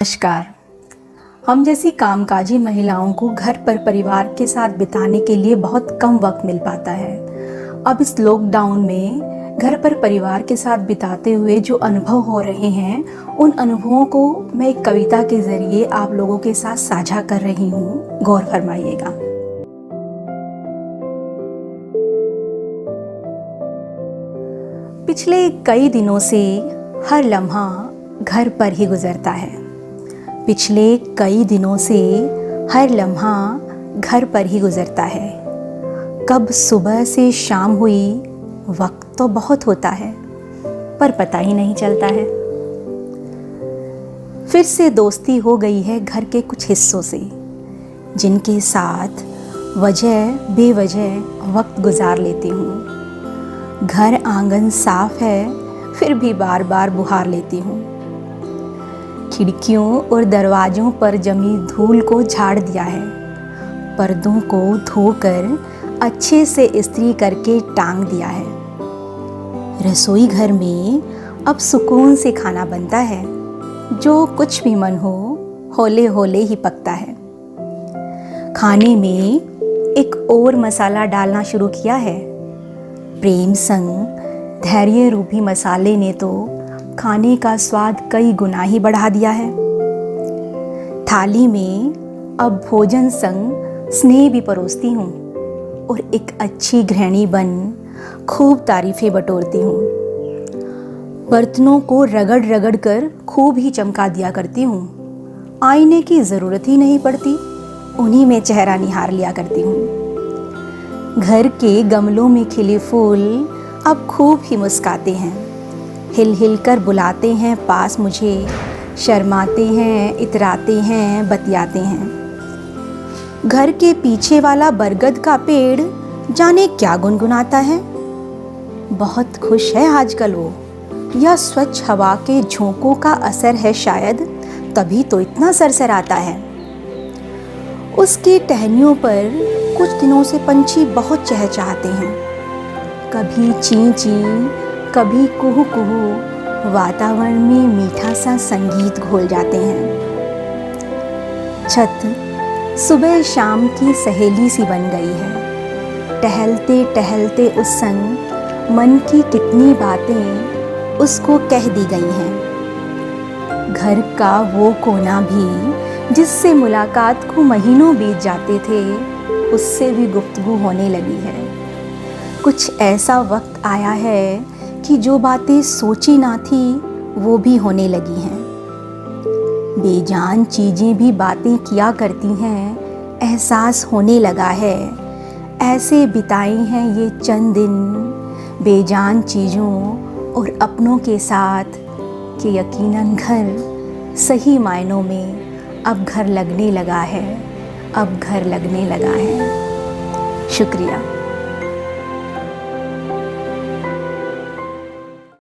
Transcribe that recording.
नमस्कार। हम जैसी कामकाजी महिलाओं को घर पर परिवार के साथ बिताने के लिए बहुत कम वक्त मिल पाता है। अब इस लॉकडाउन में घर पर परिवार के साथ बिताते हुए जो अनुभव हो रहे हैं, उन अनुभवों को मैं एक कविता के ज़रिए आप लोगों के साथ साझा कर रही हूँ। गौर फरमाइएगा। पिछले कई दिनों से हर लम्हा घर पर ही गुजरता है। पिछले कई दिनों से हर लम्हा घर पर ही गुजरता है। कब सुबह से शाम हुई, वक्त तो बहुत होता है पर पता ही नहीं चलता है। फिर से दोस्ती हो गई है घर के कुछ हिस्सों से, जिनके साथ वजह बेवजह वक्त गुजार लेती हूँ। घर आंगन साफ है फिर भी बार बार बुहार लेती हूँ। खिड़कियों और दरवाज़ों पर जमी धूल को झाड़ दिया है। पर्दों को धोकर अच्छे से इस्त्री करके टांग दिया है। रसोई घर में अब सुकून से खाना बनता है। जो कुछ भी मन हो हौले हौले ही पकता है। खाने में एक और मसाला डालना शुरू किया है। प्रेम संग धैर्य रूपी मसाले ने तो खाने का स्वाद कई गुना ही बढ़ा दिया है। थाली में अब भोजन संग स्नेह भी परोसती हूँ और एक अच्छी गृहिणी बन खूब तारीफें बटोरती हूँ। बर्तनों को रगड़ रगड़ कर खूब ही चमका दिया करती हूँ। आईने की ज़रूरत ही नहीं पड़ती, उन्हीं में चेहरा निहार लिया करती हूँ। घर के गमलों में खिले फूल अब खूब ही मुस्काते हैं। हिल हिल कर बुलाते हैं पास मुझे, शर्माते हैं, इतराते हैं, बतियाते हैं। घर के पीछे वाला बरगद का पेड़ जाने क्या गुनगुनाता है। बहुत खुश है आजकल वो, या स्वच्छ हवा के झोंकों का असर है शायद, तभी तो इतना सरसराता है। उसकी टहनियों पर कुछ दिनों से पंछी बहुत चहचहाते हैं। कभी चीं चीं, कभी कुहू कुहू, वातावरण में मीठा सा संगीत घोल जाते हैं। छत सुबह शाम की सहेली सी बन गई है। टहलते टहलते उस संग मन की कितनी बातें उसको कह दी गई हैं। घर का वो कोना भी जिससे मुलाकात को महीनों बीत जाते थे, उससे भी गुफ्तगू होने लगी है। कुछ ऐसा वक्त आया है कि जो बातें सोची ना थी वो भी होने लगी हैं। बेजान चीज़ें भी बातें किया करती हैं, एहसास होने लगा है। ऐसे बिताए हैं ये चंद दिन बेजान चीज़ों और अपनों के साथ कि यकीनन घर सही मायनों में अब घर लगने लगा है। अब घर लगने लगा है। शुक्रिया।